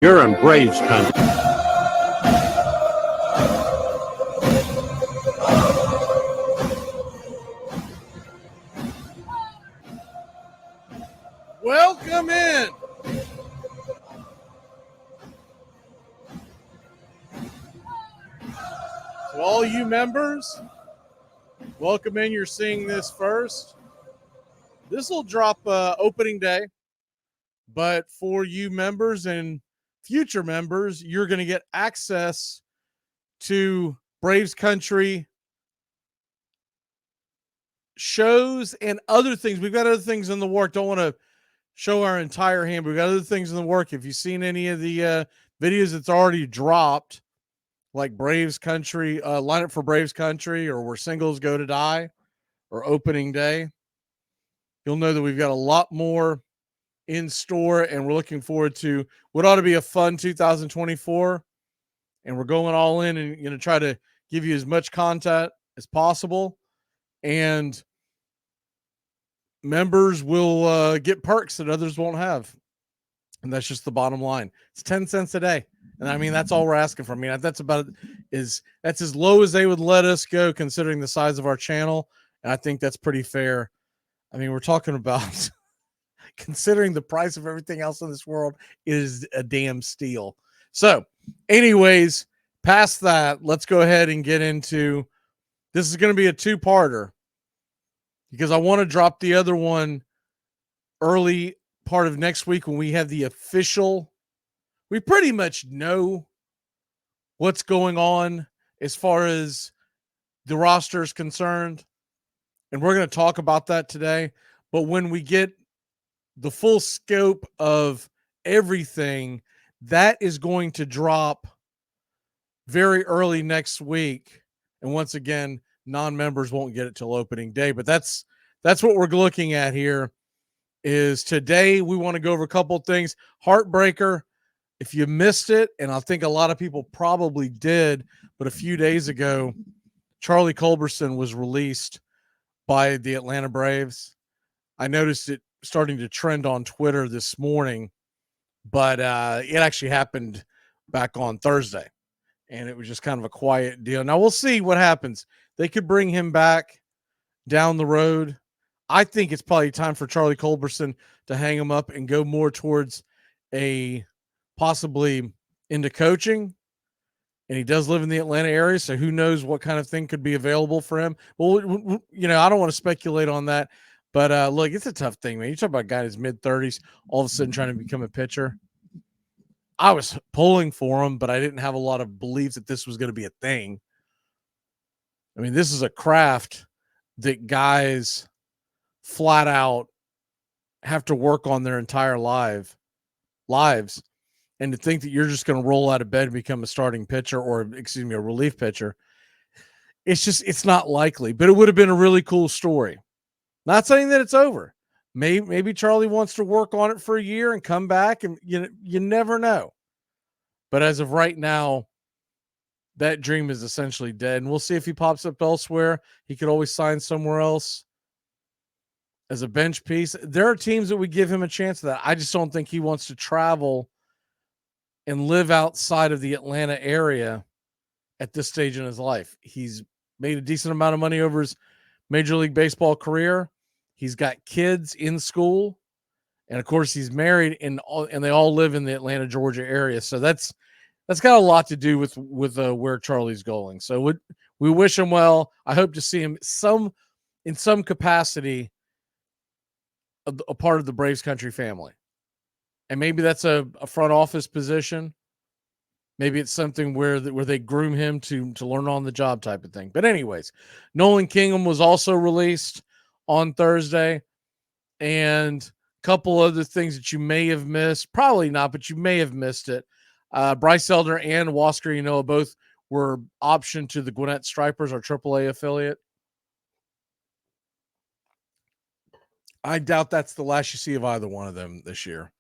You're in Braves country. Welcome in. To all you members, welcome in. You're seeing this first. This will drop opening day, but for you members and future members, you're going to get access to Braves Country shows and other things. We've got other things in the work. Don't want to show our entire hand, but we've got other things in the work. If you've seen any of the videos that's already dropped, like Braves Country, Line Up for Braves Country, or Where Singles Go to Die, or Opening Day, you'll know that we've got a lot more in store, and we're looking forward to what ought to be a fun 2024. And we're going all in and going to try to give you as much content as possible. And members will get perks that others won't have. And that's just the bottom line. It's 10 cents a day. And I mean, that's all we're asking for. I mean, that's about that's as low as they would let us go considering the size of our channel. And I think that's pretty fair. I mean, we're talking about considering the price of everything else in this world is a damn steal. So anyways, past that, let's go ahead and get into, this is going to be a two-parter because I want to drop the other one early part of next week when we have the official, we pretty much know what's going on as far as the roster is concerned. And we're going to talk about that today. But when we get the full scope of everything, that is going to drop very early next week. And once again, non-members won't get it till opening day, but that's what we're looking at here. Is today we want to go over a couple of things. Heartbreaker, if you missed it, and I think a lot of people probably did, but a few days ago, Charlie Culberson was released by the Atlanta Braves. I noticed it starting to trend on Twitter this morning, but it actually happened back on Thursday, and it was just kind of a quiet deal. Now we'll see what happens. They could bring him back down the road. I think it's probably time for Charlie Culberson to hang him up and go more towards a possibly into coaching. And he does live in the Atlanta area, so who knows what kind of thing could be available for him. Well, you know, I don't want to speculate on that. But look, it's a tough thing, man. You talk about a guy in his mid-30s, all of a sudden trying to become a pitcher. I was pulling for him, but I didn't have a lot of belief that this was going to be a thing. I mean, this is a craft that guys flat out have to work on their entire lives. And to think that you're just going to roll out of bed and become a starting pitcher or, a relief pitcher, it's not likely. But it would have been a really cool story. Not saying that it's over. Maybe Charlie wants to work on it for a year and come back, and you never know. But as of right now, that dream is essentially dead. And we'll see if he pops up elsewhere. He could always sign somewhere else as a bench piece. There are teams that would give him a chance of that. I just don't think he wants to travel and live outside of the Atlanta area at this stage in his life. He's made a decent amount of money over his Major League Baseball career. He's got kids in school, and of course he's married, and they all live in the Atlanta, Georgia area. So that's got a lot to do with where Charlie's going. So we wish him well. I hope to see him in some capacity a part of the Braves country family, and maybe that's a front office position. Maybe it's something where they groom him to learn on the job type of thing. But anyways, Nolan Kingham was also released on Thursday, and a couple other things that you may have missed. Probably not, but you may have missed it. Bryce Elder and Wasker both were optioned to the Gwinnett Stripers, our AAA affiliate. I doubt that's the last you see of either one of them this year.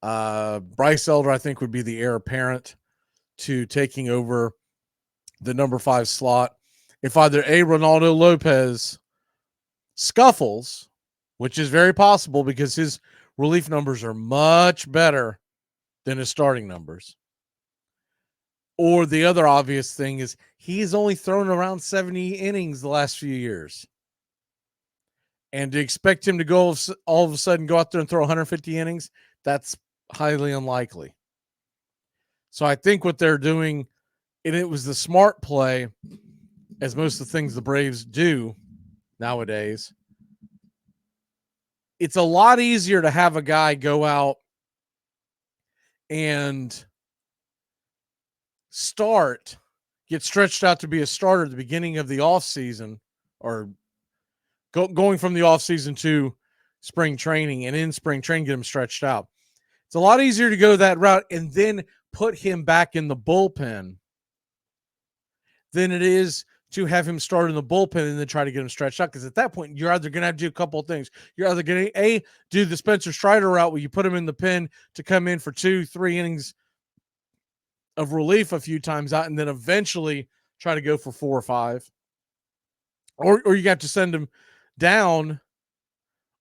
Bryce Elder, I think, would be the heir apparent to taking over the number 5 slot. If either Ronaldo Lopez scuffles, which is very possible because his relief numbers are much better than his starting numbers. Or the other obvious thing is he's only thrown around 70 innings the last few years. And to expect him to go all of a sudden go out there and throw 150 innings, that's highly unlikely. So I think what they're doing, and it was the smart play, as most of the things the Braves do nowadays, it's a lot easier to have a guy go out and get stretched out to be a starter at the beginning of the offseason, or going from the offseason to spring training, and in spring training get him stretched out. It's a lot easier to go that route and then put him back in the bullpen than it is to have him start in the bullpen and then try to get him stretched out. Because at that point, you're either going to have to do a couple of things. You're either going to, do the Spencer Strider route where you put him in the pen to come in for 2-3 innings of relief a few times out, and then eventually try to go for 4 or 5. Or you got to send him down,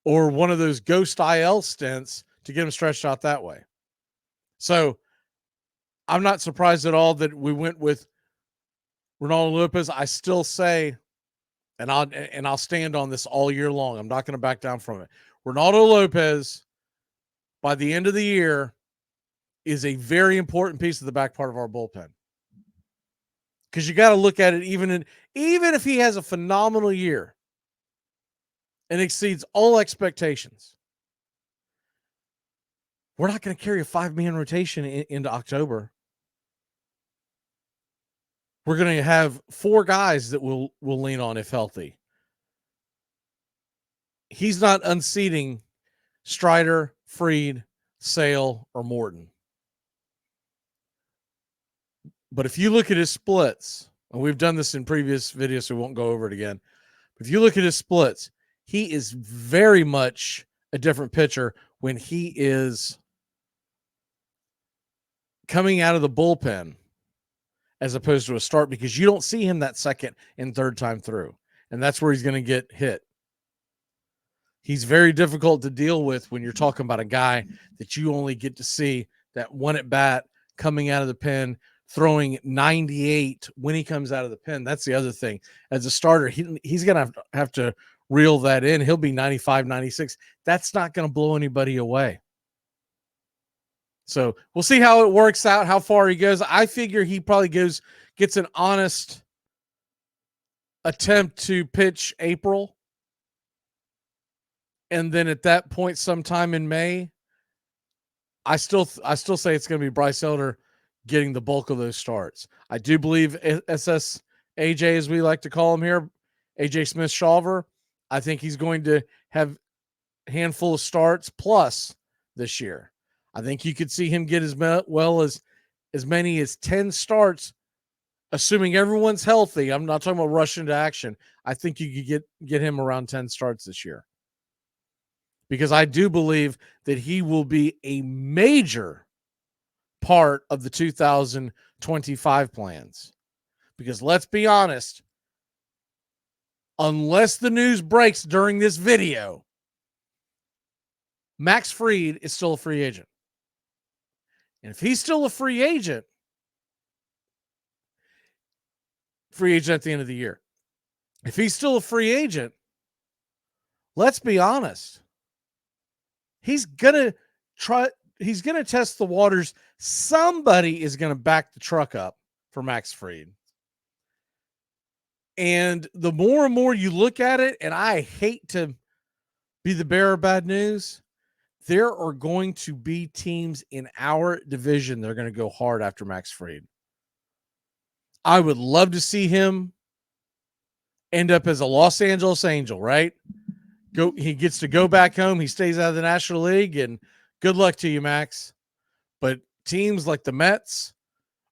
or one of those ghost IL stints to get him stretched out that way. So I'm not surprised at all that we went with Ronaldo Lopez. I still say, and I'll stand on this all year long, I'm not going to back down from it. Ronaldo Lopez, by the end of the year, is a very important piece of the back part of our bullpen. Because you got to look at it, even if he has a phenomenal year and exceeds all expectations, we're not going to carry a 5-man rotation into October. We're going to have 4 guys that we'll lean on if healthy. He's not unseating Strider, Fried, Sale, or Morton. But if you look at his splits, and we've done this in previous videos, so we won't go over it again. But if you look at his splits, he is very much a different pitcher when he is coming out of the bullpen as opposed to a start, because you don't see him that second and third time through. And that's where he's going to get hit. He's very difficult to deal with when you're talking about a guy that you only get to see that one at bat coming out of the pen, throwing 98 when he comes out of the pen. That's the other thing. As a starter, he's going to have to reel that in. He'll be 95, 96. That's not going to blow anybody away. So we'll see how it works out, how far he goes. I figure he probably gets an honest attempt to pitch April. And then at that point, sometime in May, I still say it's going to be Bryce Elder getting the bulk of those starts. I do believe SS AJ, as we like to call him here, AJ Smith-Shawver, I think he's going to have a handful of starts plus this year. I think you could see him get as many as 10 starts, assuming everyone's healthy. I'm not talking about rushing to action. I think you could get him around 10 starts this year, because I do believe that he will be a major part of the 2025 plans. Because let's be honest, unless the news breaks during this video, Max Fried is still a free agent. And if he's still a free agent at the end of the year, if he's still a free agent, let's be honest, he's going to test the waters. Somebody is going to back the truck up for Max Fried. And the more and more you look at it, and I hate to be the bearer of bad news, there are going to be teams in our division that are going to go hard after Max Fried. I would love to see him end up as a Los Angeles Angel, right? He gets to go back home. He stays out of the National League, and good luck to you, Max. But teams like the Mets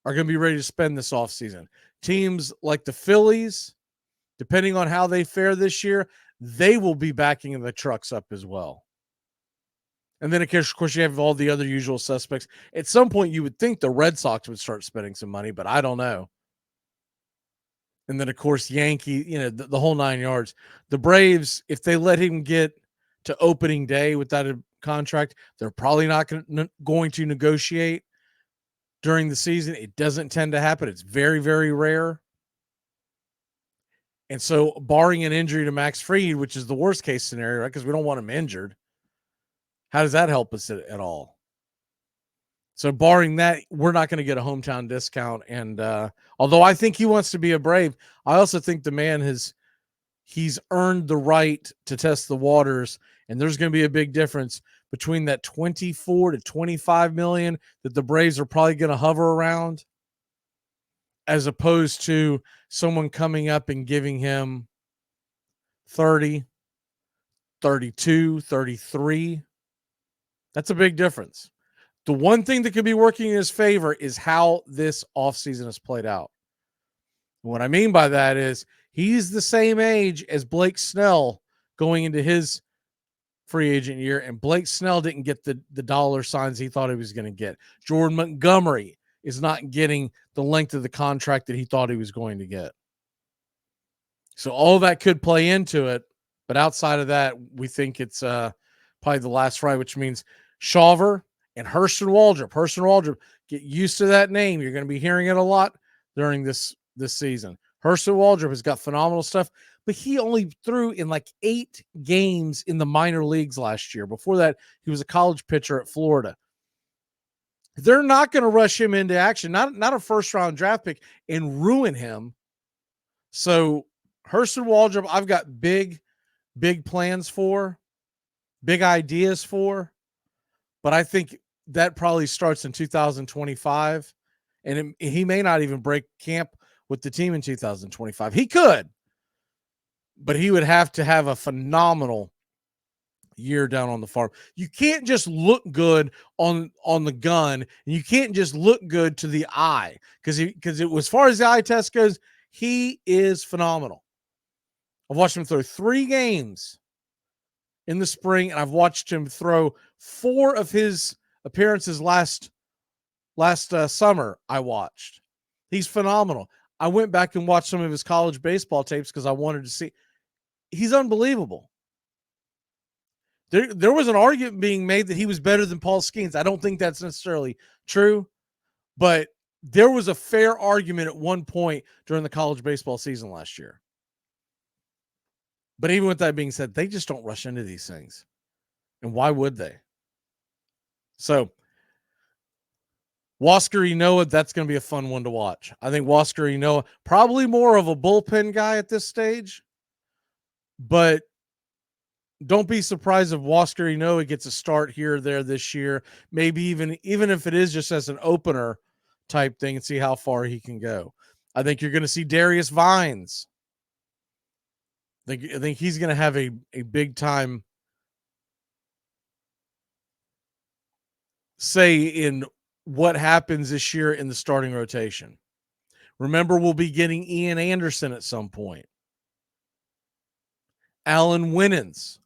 are going to be ready to spend this offseason. Teams like the Phillies, depending on how they fare this year, they will be backing the trucks up as well. And then, of course, you have all the other usual suspects. At some point, you would think the Red Sox would start spending some money, but I don't know. And then, of course, Yankee, the whole 9 yards. The Braves, if they let him get to opening day without a contract, they're probably not going to negotiate during the season. It doesn't tend to happen. It's very, very rare. And so, barring an injury to Max Fried, which is the worst case scenario, right? Because we don't want him injured. How does that help us at all? So barring that, we're not going to get a hometown discount. And although I think he wants to be a Brave, I also think the man he's earned the right to test the waters. And there's going to be a big difference between that 24 to 25 million that the Braves are probably going to hover around, as opposed to someone coming up and giving him 30, 32, 33. That's a big difference. The one thing that could be working in his favor is how this offseason has played out. What I mean by that is he's the same age as Blake Snell going into his free agent year, and Blake Snell didn't get the dollar signs he thought he was going to get. Jordan Montgomery is not getting the length of the contract that he thought he was going to get. So all that could play into it, but outside of that, we think it's probably the last ride, which means Shawver and Hurston Waldrop, get used to that name. You're going to be hearing it a lot during this season. Hurston Waldrop has got phenomenal stuff, but he only threw in like 8 games in the minor leagues last year. Before that, he was a college pitcher at Florida. They're not going to rush him into action, not a first-round draft pick, and ruin him. So Hurston Waldrop, I've got big plans for, big ideas for, but I think that probably starts in 2025, and he may not even break camp with the team in 2025. He could, but he would have to have a phenomenal year down on the farm. You can't just look good on the gun, and you can't just look good to the eye, because as far as the eye test goes, he is phenomenal. I've watched him throw 3 games in the spring, and I've watched him throw 4 of his appearances last summer. I watched. He's phenomenal. I went back and watched some of his college baseball tapes because I wanted to see. He's unbelievable. There was an argument being made that he was better than Paul Skeens. I don't think that's necessarily true, but there was a fair argument at one point during the college baseball season last year. But even with that being said, they just don't rush into these things. And why would they? So, Huascar Ynoa, that's going to be a fun one to watch. I think Huascar Ynoa, probably more of a bullpen guy at this stage, but don't be surprised if Huascar Ynoa gets a start here or there this year, maybe even if it is just as an opener type thing, and see how far he can go. I think you're going to see Darius Vines. I think he's going to have a big time say in what happens this year in the starting rotation. Remember, we'll be getting Ian Anderson at some point. Alan Winans.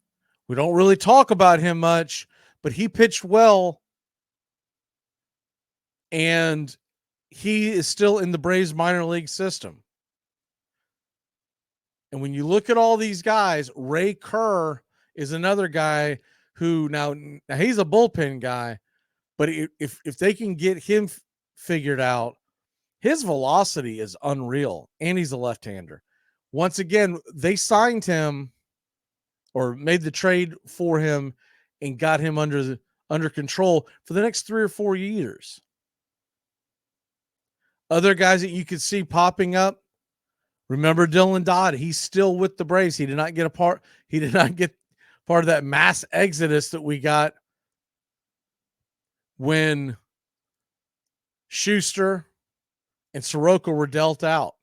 We don't really talk about him much, but he pitched well, and he is still in the Braves minor league system. And when you look at all these guys, Ray Kerr is another guy who now he's a bullpen guy, but if they can get him figured out, his velocity is unreal, and he's a left-hander. Once again, they signed him or made the trade for him and got him under control for the next 3 or 4 years. Other guys that you could see popping up, remember Dylan Dodd. He's still with the Braves. He did not get part of that mass exodus that we got when Schuster and Soroka were dealt out.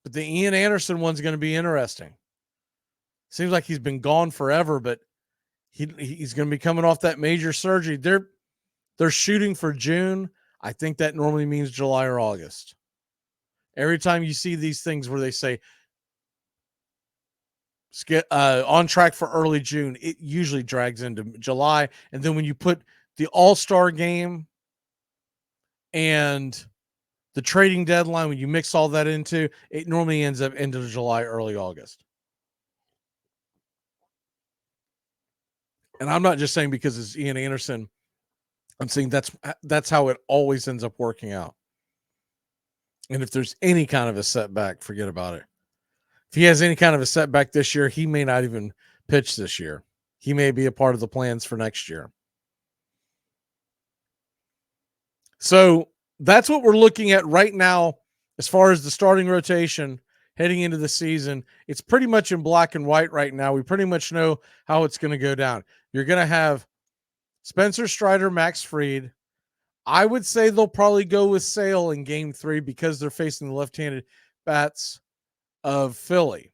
But the Ian Anderson one's going to be interesting. Seems like he's been gone forever, but he's going to be coming off that major surgery. They're shooting for June. I think that normally means July or August. Every time you see these things where they say on track for early June, it usually drags into July. And then when you put the All-Star game and the trading deadline, when you mix all that into, it normally ends up end of July, early August. And I'm not just saying because it's Ian Anderson. I'm saying that's how it always ends up working out. And if there's any kind of a setback, forget about it. If he has any kind of a setback this year, he may not even pitch this year. He may be a part of the plans for next year. So that's what we're looking at right now as far as the starting rotation heading into the season. It's pretty much in black and white right now. We pretty much know how it's going to go down. You're going to have Spencer Strider, Max Fried. I would say they'll probably go with Sale in game 3 because they're facing the left-handed bats of Philly.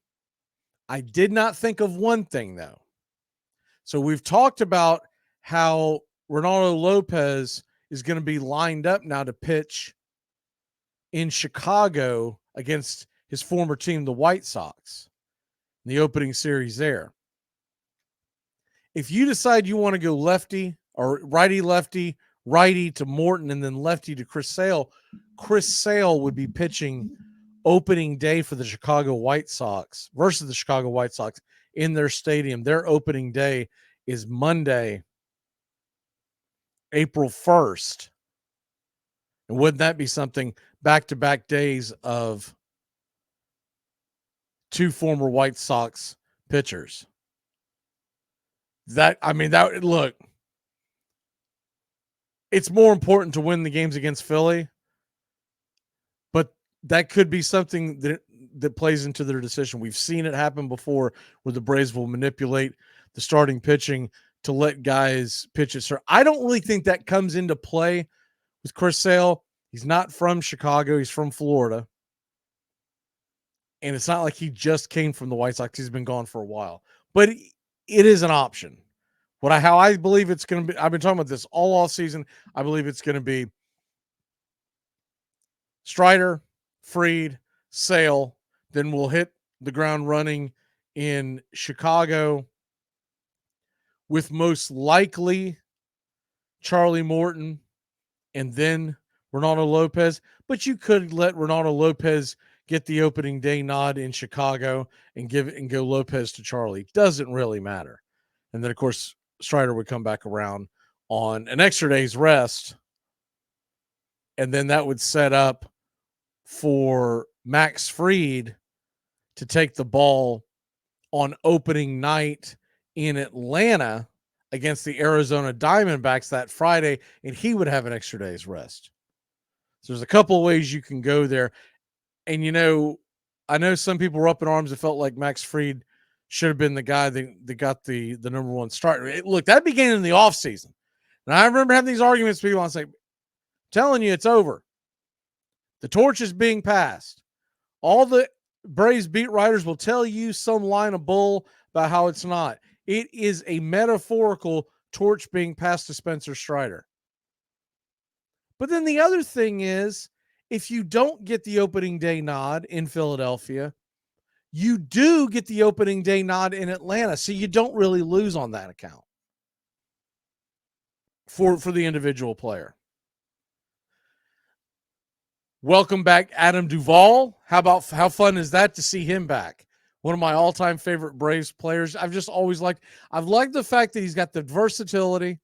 I did not think of one thing, though. So we've talked about how Ronaldo Lopez is going to be lined up now to pitch in Chicago against his former team, the White Sox, in the opening series there. If you decide you want to go lefty or righty-lefty, righty to Morton, and then lefty to Chris Sale would be pitching opening day for the Chicago White Sox versus the Chicago White Sox in their stadium. Their opening day is Monday, April 1st. And wouldn't that be something? Back-to-back days of two former White Sox pitchers. Look, it's more important to win the games against Philly, but that could be something that plays into their decision. We've seen it happen before where the Braves will manipulate the starting pitching to let guys pitch it. Sir, I don't really think that comes into play with Chris Sale. He's not from Chicago. He's from Florida. And it's not like he just came from the White Sox. He's been gone for a while. But it is an option. How I believe it's going to be, I've been talking about this all off season. I believe it's going to be Strider, Fried, Sale. Then we'll hit the ground running in Chicago with most likely Charlie Morton and then Ronaldo Lopez. But you could let Ronaldo Lopez get the opening day nod in Chicago and go Lopez to Charlie. Doesn't really matter. And then, of course, Strider would come back around on an extra day's rest. And then that would set up for Max Fried to take the ball on opening night in Atlanta against the Arizona Diamondbacks that Friday, and he would have an extra day's rest. So there's a couple of ways you can go there. And, I know some people were up in arms that felt like Max Fried should have been the guy that got the number one start. Look, that began in the offseason. And I remember having these arguments with people. I was like, telling you it's over. The torch is being passed. All the Braves beat writers will tell you some line of bull about how it's not. It is a metaphorical torch being passed to Spencer Strider. But then the other thing is, if you don't get the opening day nod in Philadelphia, you do get the opening day nod in Atlanta. So you don't really lose on that account for the individual player. Welcome back, Adam Duvall. How fun is that to see him back? One of my all-time favorite Braves players. I've liked the fact that he's got the versatility.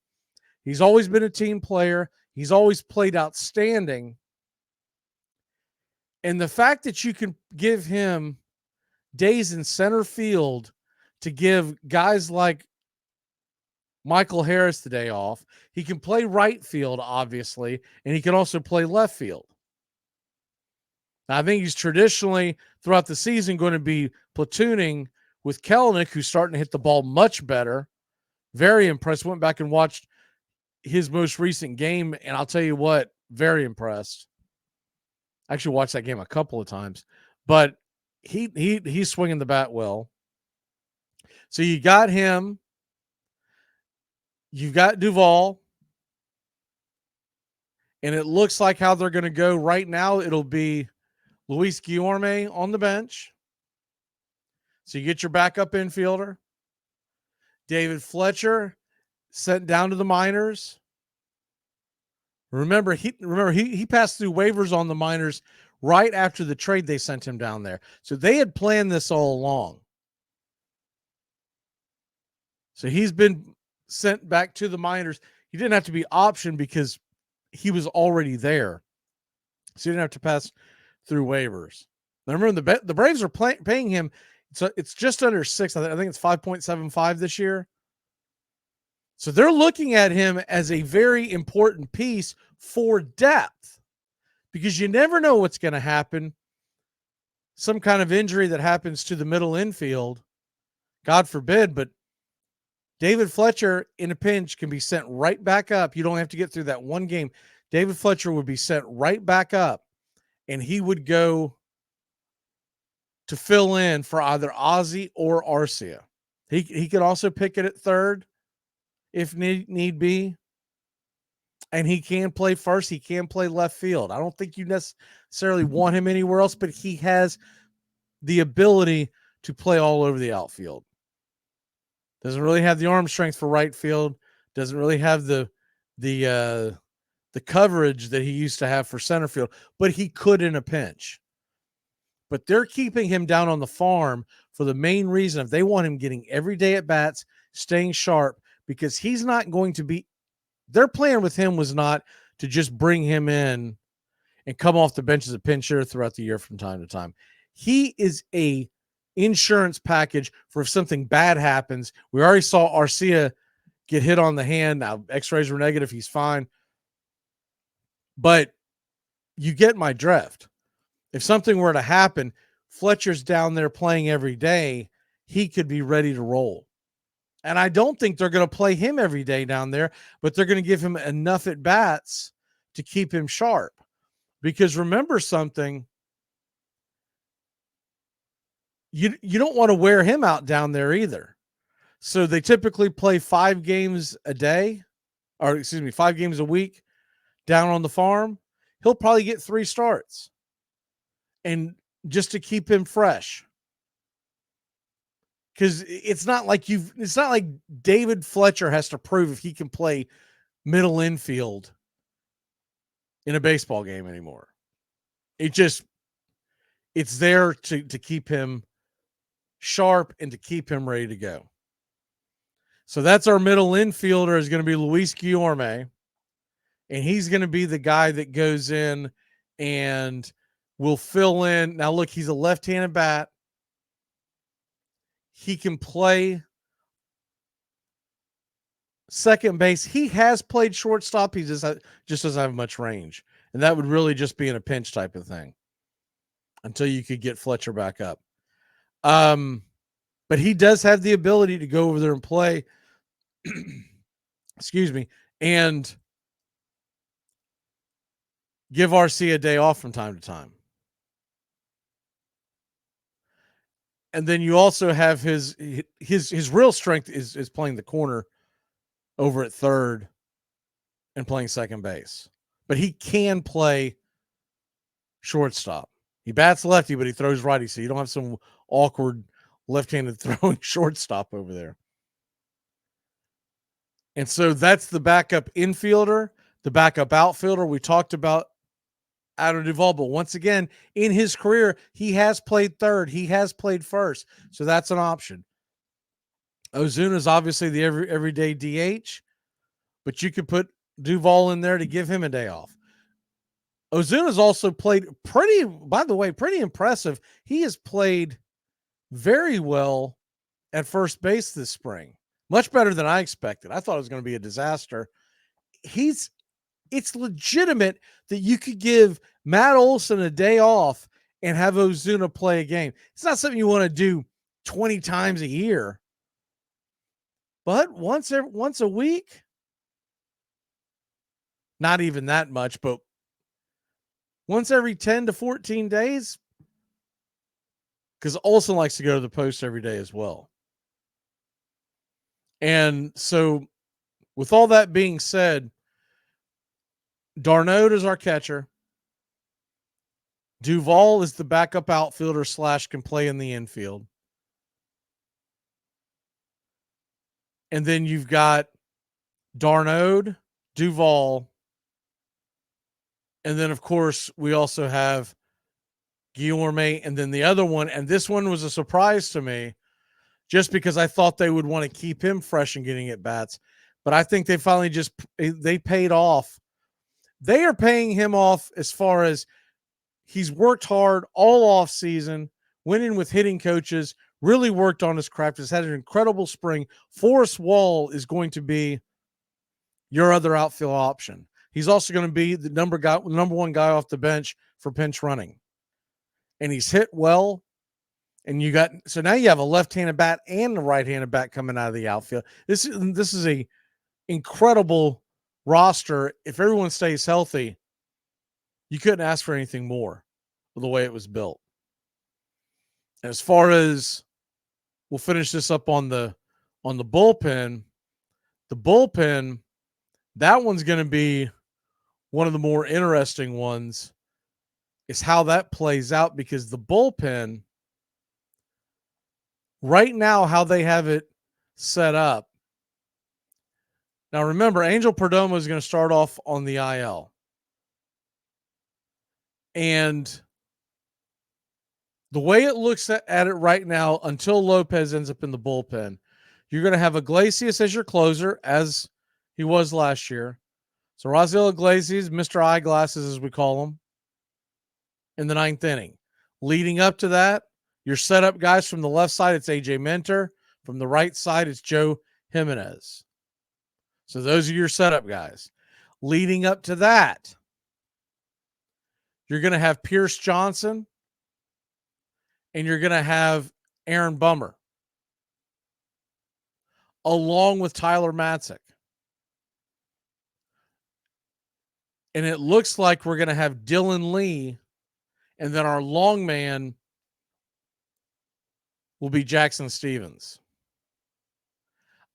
He's always been a team player. He's always played outstanding. And the fact that you can give him days in center field to give guys like Michael Harris the day off. He can play right field, obviously, and he can also play left field. Now, I think he's traditionally, throughout the season, going to be platooning with Kelenic, who's starting to hit the ball much better. Very impressed. Went back and watched his most recent game, and I'll tell you what, very impressed. I actually watched that game a couple of times, but he's swinging the bat well. So you got him. You've got Duvall. And it looks like how they're going to go right now. It'll be Luis Guillorme on the bench. So you get your backup infielder. David Fletcher sent down to the minors. Remember he passed through waivers on the minors right after the trade they sent him down there. So they had planned this all along. So he's been sent back to the minors. He didn't have to be optioned because he was already there. So you didn't have to pass through waivers. Now remember, the Braves are paying him. So it's just under $6. I think it's 5.75 this year. So they're looking at him as a very important piece for depth because you never know what's going to happen. Some kind of injury that happens to the middle infield, God forbid, but David Fletcher in a pinch can be sent right back up. You don't have to get through that one game. David Fletcher would be sent right back up, and he would go to fill in for either Ozzie or Arcia. He could also pick it at third if need be. And he can play first. He can play left field. I don't think you necessarily want him anywhere else, but he has the ability to play all over the outfield. Doesn't really have the arm strength for right field. Doesn't really have the coverage that he used to have for center field, but he could in a pinch. But they're keeping him down on the farm for the main reason of they want him getting every day at bats, staying sharp, because he's not going to be. Their plan with him was not to just bring him in and come off the bench as a pinch hitter throughout the year from time to time. He is a insurance package for if something bad happens. We already saw Arcia get hit on the hand. Now, x-rays were negative. He's fine. But you get my drift. If something were to happen, Fletcher's down there playing every day. He could be ready to roll. And I don't think they're going to play him every day down there, but they're going to give him enough at bats to keep him sharp. Because remember something, you don't want to wear him out down there either. So they typically play 5 games a day, or 5 games a week down on the farm. He'll probably get 3 starts. And just to keep him fresh. Because it's not like David Fletcher has to prove if he can play middle infield in a baseball game anymore. It's there to keep him sharp and to keep him ready to go. So that's our middle infielder is going to be Luis Guillorme. And he's going to be the guy that goes in and will fill in. Now, look, he's a left-handed bat. He can play second base. He has played shortstop. He just doesn't have much range. And that would really just be in a pinch type of thing until you could get Fletcher back up. But he does have the ability to go over there and play, excuse me, and give RC a day off from time to time. And then you also have his real strength is playing the corner over at third and playing second base. But he can play shortstop. He bats lefty, but he throws righty, so you don't have some awkward left-handed throwing shortstop over there. And so that's the backup infielder, the backup outfielder. We talked about Adam Duvall, but once again, in his career, he has played third. He has played first. So that's an option. Ozuna is obviously the everyday DH, but you could put Duvall in there to give him a day off. Ozuna's also played pretty impressive. He has played very well at first base this spring. Much better than I expected. I thought it was going to be a disaster. It's legitimate that you could give Matt Olson a day off and have Ozuna play a game. It's not something you want to do 20 times a year, but once a week, not even that much, but once every 10 to 14 days, because Olson likes to go to the post every day as well. And so, with all that being said, Darnold is our catcher. Duvall is the backup outfielder / can play in the infield. And then you've got Darnold, Duvall, and then, of course, we also have Guillorme, and then the other one, and this one was a surprise to me, just because I thought they would want to keep him fresh and getting at bats. But I think they finally they paid off. They are paying him off as far as he's worked hard all off season, went in with hitting coaches, really worked on his craft, has had an incredible spring. Forrest Wall is going to be your other outfield option. He's also going to be the number one guy off the bench for pinch running. And he's hit well. And so now you have a left-handed bat and a right-handed bat coming out of the outfield. This is a incredible roster. If everyone stays healthy, you couldn't ask for anything more with the way it was built. As far as we'll finish this up on the bullpen, that one's going to be one of the more interesting ones, is how that plays out, because the bullpen right now, how they have it set up. Now, remember, Angel Perdomo is going to start off on the IL. And the way it looks at it right now, until Lopez ends up in the bullpen, you're going to have Iglesias as your closer, as he was last year. So Raziel Iglesias, Mr. Eyeglasses, as we call him, in the ninth inning. Leading up to that, your setup guys from the left side, it's AJ Minter. From the right side, it's Joe Jimenez. So those are your setup guys. Leading up to that, you're going to have Pierce Johnson, and you're going to have Aaron Bummer, along with Tyler Matzik. And it looks like we're going to have Dylan Lee, and then our long man will be Jackson Stevens.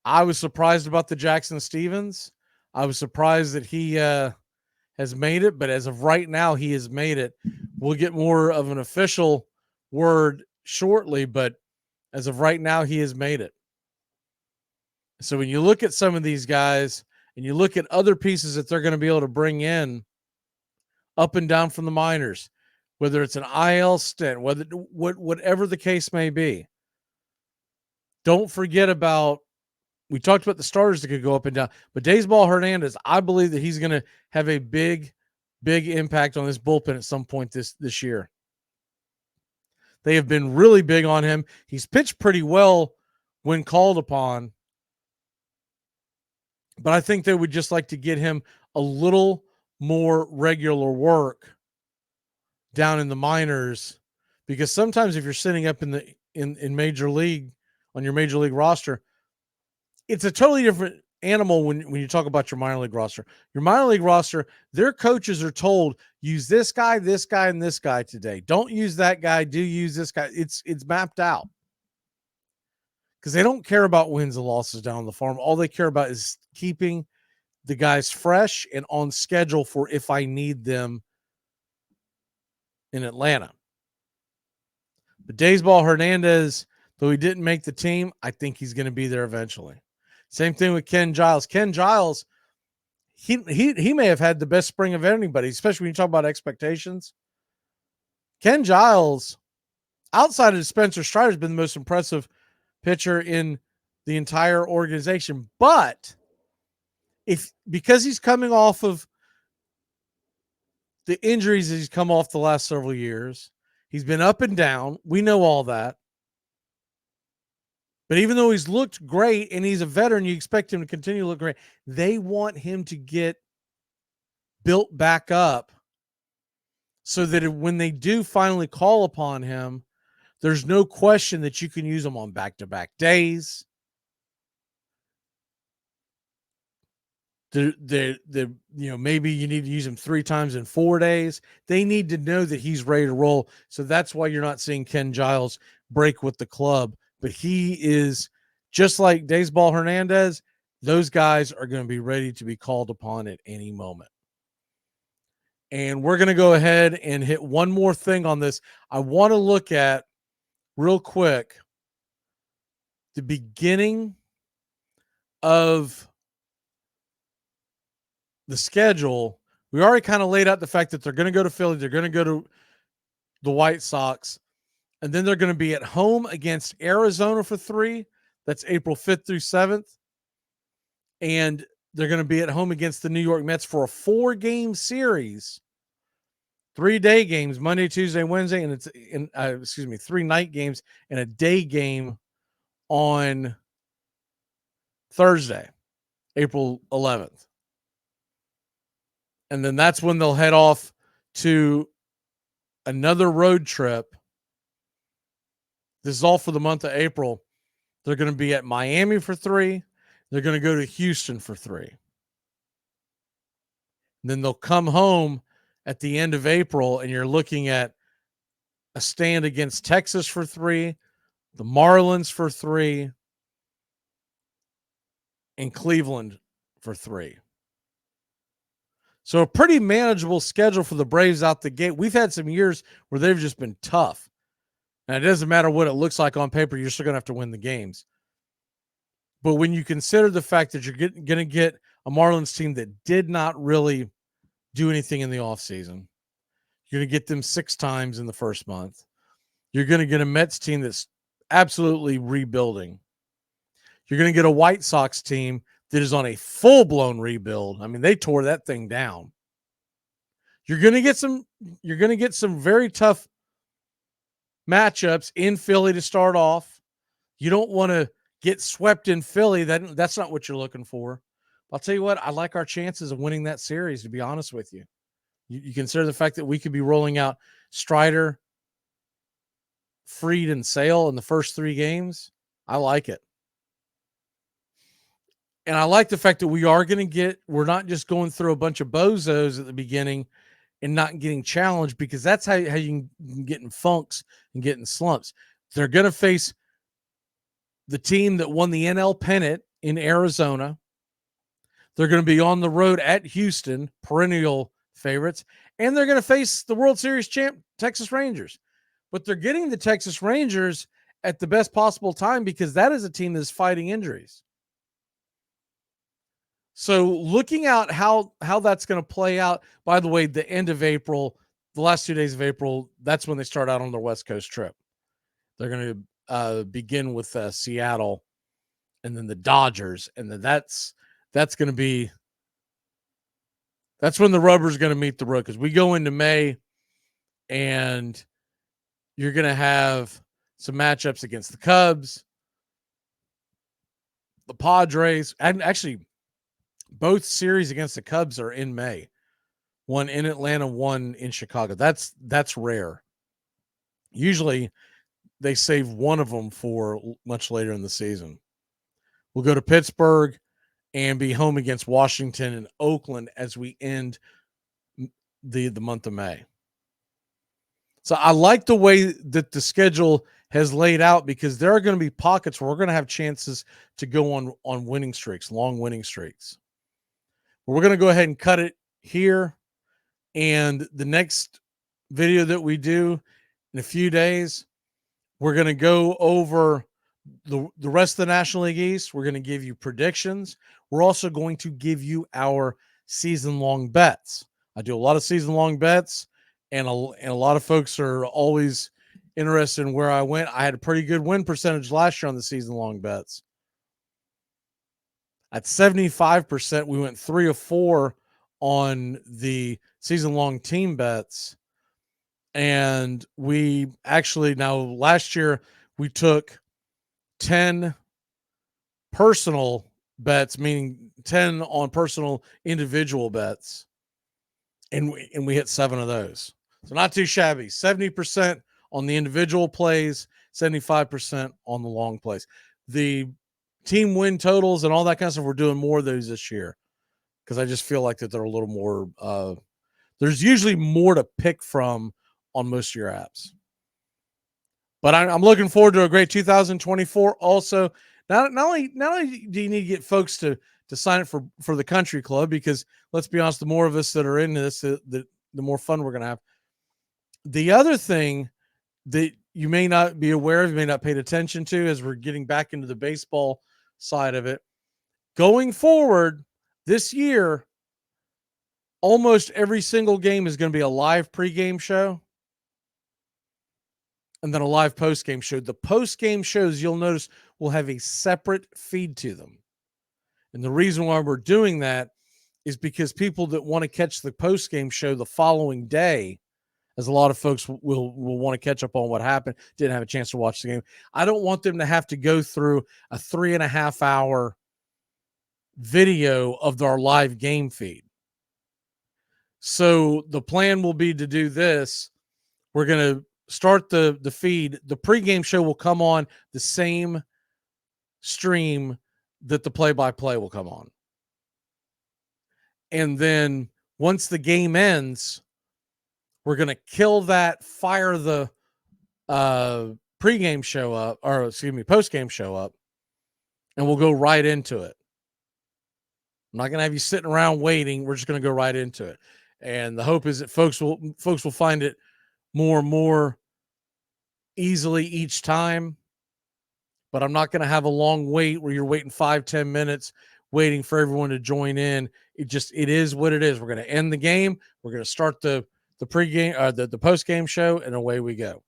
I was surprised about the Jackson Stevens. I was surprised that he has made it, but as of right now, he has made it. We'll get more of an official word shortly, but as of right now, he has made it. So when you look at some of these guys and you look at other pieces that they're going to be able to bring in up and down from the minors, whether it's an IL stint, whatever the case may be, don't forget about, we talked about the starters that could go up and down, but Daysball Hernandez, I believe that he's going to have a big impact on this bullpen at some point this year. They have been really big on him. He's pitched pretty well when called upon, but I think they would just like to get him a little more regular work down in the minors, because sometimes if you're sitting up in major league, on your major league roster, it's a totally different animal when you talk about your minor league roster. Your minor league roster, their coaches are told, use this guy, and this guy today. Don't use that guy. Do use this guy. It's mapped out, because they don't care about wins and losses down on the farm. All they care about is keeping the guys fresh and on schedule for if I need them in Atlanta. But Daysball Hernandez, though he didn't make the team, I think he's going to be there eventually. Same thing with Ken Giles. Ken Giles, he may have had the best spring of anybody, especially when you talk about expectations. Ken Giles, outside of Spencer Strider, has been the most impressive pitcher in the entire organization. But because he's coming off of the injuries that he's come off the last several years, he's been up and down. We know all that. But even though he's looked great and he's a veteran, you expect him to continue to look great. They want him to get built back up so that when they do finally call upon him, there's no question that you can use him on back-to-back days. Maybe you need to use him 3 times in 4 days. They need to know that he's ready to roll. So that's why you're not seeing Ken Giles break with the club. But he is just like Daysball Hernandez, those guys are going to be ready to be called upon at any moment. And we're going to go ahead and hit one more thing on this. I want to look at real quick the beginning of the schedule. We already kind of laid out the fact that they're going to go to Philly. They're going to go to the White Sox. And then they're going to be at home against Arizona for 3. That's April 5th through 7th. And they're going to be at home against the New York Mets for a 4-game series. 3-day games, Monday, Tuesday, Wednesday, and 3 night games and a day game on Thursday, April 11th. And then that's when they'll head off to another road trip. This is all for the month of April. They're going to be at Miami for 3. They're going to go to Houston for 3. And then they'll come home at the end of April, and you're looking at a stand against Texas for 3, the Marlins for 3, and Cleveland for 3. So a pretty manageable schedule for the Braves out the gate. We've had some years where they've just been tough. And it doesn't matter what it looks like on paper, you're still going to have to win the games. But when you consider the fact that you're going to get a Marlins team that did not really do anything in the offseason, you're going to get them 6 times in the first month. You're going to get a Mets team that's absolutely rebuilding. You're going to get a White Sox team that is on a full-blown rebuild. I mean, they tore that thing down. You're going to get some very tough matchups in Philly to start off. You don't want to get swept in Philly. That's not what you're looking for. I'll tell you what, I like our chances of winning that series, to be honest with you. You consider the fact that we could be rolling out Strider, Fried, and Sale in the first 3 games. I like it. And I like the fact that we're not just going through a bunch of bozos at the beginning and not getting challenged, because that's how you can get in funks and get in slumps. They're going to face the team that won the NL pennant in Arizona. They're going to be on the road at Houston, perennial favorites, and they're going to face the World Series champ Texas Rangers. But they're getting the Texas Rangers at the best possible time, because that is a team that's fighting injuries. So looking out how that's going to play out, by the way, the end of April, the last 2 days of April, that's when they start out on their West Coast trip. They're going to begin with Seattle and then the Dodgers. And then that's going to be, that's when the rubber's going to meet the road, because we go into May and you're going to have some matchups against the Cubs, the Padres, and actually both series against the Cubs are in May. One in Atlanta, one in Chicago. That's rare. Usually they save one of them for much later in the season. We'll go to Pittsburgh and be home against Washington and Oakland as we end the month of May. So I like the way that the schedule has laid out, because there are going to be pockets where we're going to have chances to go on winning streaks, long winning streaks. We're going to go ahead and cut it here. And the next video that we do in a few days, we're going to go over the rest of the National League East. We're going to give you predictions. We're also going to give you our season-long bets. I do a lot of season-long bets, and a lot of folks are always interested in where I went. I had a pretty good win percentage last year on the season-long bets. At 75%, we went 3 of 4 on the season-long team bets. And we actually, now last year, we took 10 personal bets, meaning 10 on personal individual bets. And we hit 7 of those. So not too shabby. 70% on the individual plays, 75% on the long plays. The team win totals and all that kind of stuff, we're doing more of those this year, because I just feel like that they're a little more there's usually more to pick from on most of your apps. But I'm looking forward to a great 2024 also. Not only do you need to get folks to sign up for the country club, because let's be honest, the more of us that are in this, the more fun we're going to have. The other thing that you may not be aware of, you may not paid attention to, as we're getting back into the baseball side of it, going forward this year, almost every single game is going to be a live pregame show and then a live postgame show. The postgame shows, you'll notice, will have a separate feed to them. And the reason why we're doing that is because people that want to catch the postgame show the following day, as a lot of folks will want to catch up on what happened, didn't have a chance to watch the game. I don't want them to have to go through a 3.5 hour video of our live game feed. So the plan will be to do this. We're going to start the feed. The pregame show will come on the same stream that the play-by-play will come on. And then once the game ends, we're going to kill that, fire the pregame show up, or excuse me, postgame show up, and we'll go right into it. I'm not going to have you sitting around waiting. We're just going to go right into it. And the hope is that folks will find it more and more easily each time. But I'm not going to have a long wait where you're waiting 5-10 minutes waiting for everyone to join in. It is what it is. We're going to end the game. We're going to start the pregame, the postgame show, and away we go.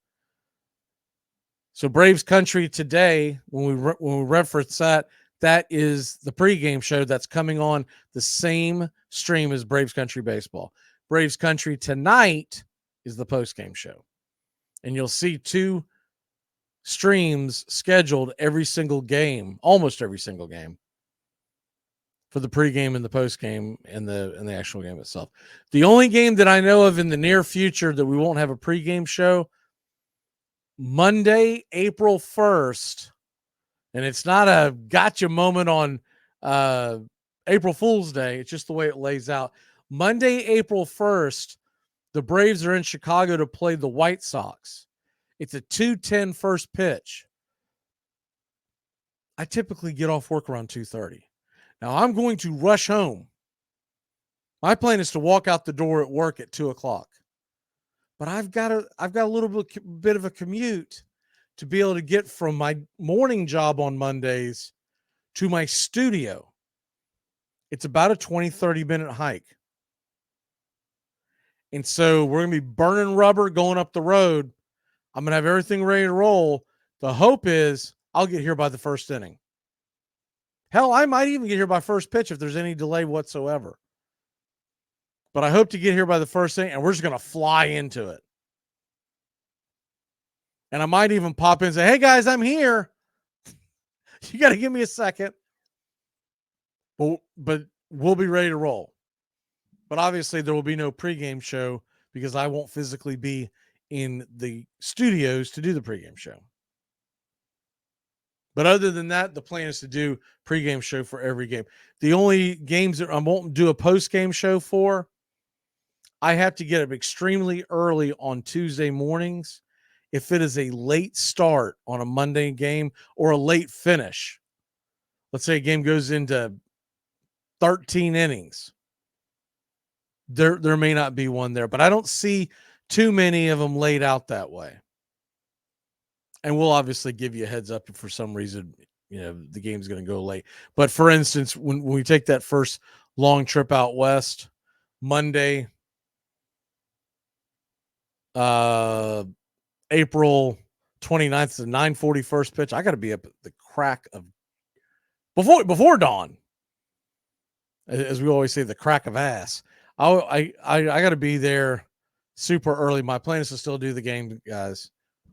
So Braves Country today, when we reference that is the pregame show that's coming on the same stream as Braves Country Baseball. Braves Country tonight is the postgame show. And you'll see 2 streams scheduled every single game, almost every single game, for the pregame and the postgame and the actual game itself. The only game that I know of in the near future that we won't have a pregame show, Monday, April 1st, and it's not a gotcha moment on April Fool's Day. It's just the way it lays out. Monday, April 1st, the Braves are in Chicago to play the White Sox. It's a 2:10 first pitch. I typically get off work around 2:30. Now I'm going to rush home. My plan is to walk out the door at work at 2:00. But I've got a little bit of a commute to be able to get from my morning job on Mondays to my studio. It's about a 20-30 minute hike. And so we're going to be burning rubber going up the road. I'm going to have everything ready to roll. The hope is I'll get here by the first inning. Hell, I might even get here by first pitch if there's any delay whatsoever. But I hope to get here by the first inning, and we're just going to fly into it. And I might even pop in and say, hey, guys, I'm here. You got to give me a second. But we'll be ready to roll. But obviously, there will be no pregame show because I won't physically be in the studios to do the pregame show. But other than that, the plan is to do pregame show for every game. The only games that I won't do a postgame show for, I have to get up extremely early on Tuesday mornings if it is a late start on a Monday game or a late finish. Let's say a game goes into 13 innings. There may not be one there, but I don't see too many of them laid out that way. And we'll obviously give you a heads up if for some reason, the game's going to go late. But for instance, when we take that first long trip out west, Monday, April 29th is a 9:40 first pitch. I got to be up at the crack of before dawn. As we always say, the crack of ass. I got to be there super early. My plan is to still do the game, guys.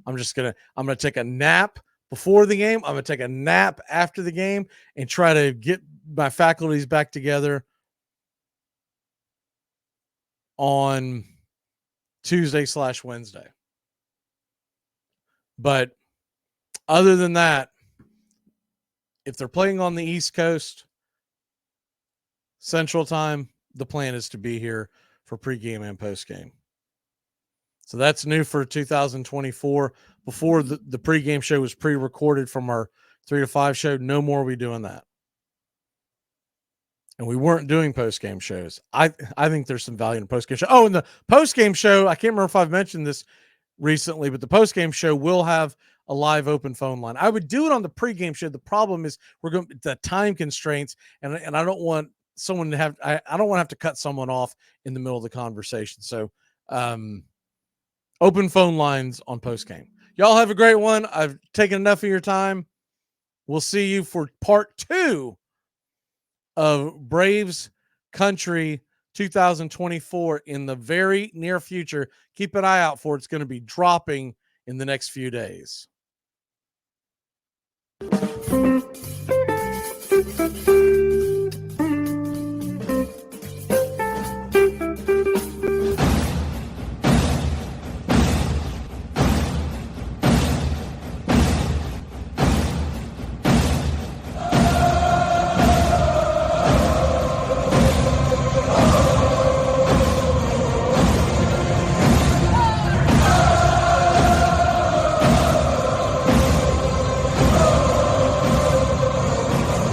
I'm going to take a nap before the game. I'm going to take a nap after the game and try to get my faculties back together on Tuesday/Wednesday. But other than that, if they're playing on the East Coast, Central Time, the plan is to be here for pregame and postgame. So that's new for 2024. Before the pregame show was pre-recorded from our 3 to 5 show. No more are we doing that. And we weren't doing post-game shows. I think there's some value in a post-game show. Oh, and the post-game show, I can't remember if I've mentioned this recently, but the post-game show will have a live open phone line. I would do it on the pregame show. The problem is the time constraints, and I don't want someone to have I don't want to have to cut someone off in the middle of the conversation. So open phone lines on post-game. Y'all have a great one. I've taken enough of your time. We'll see you for part 2 of Braves Country 2024 in the very near future. Keep an eye out for it. It's going to be dropping in the next few days.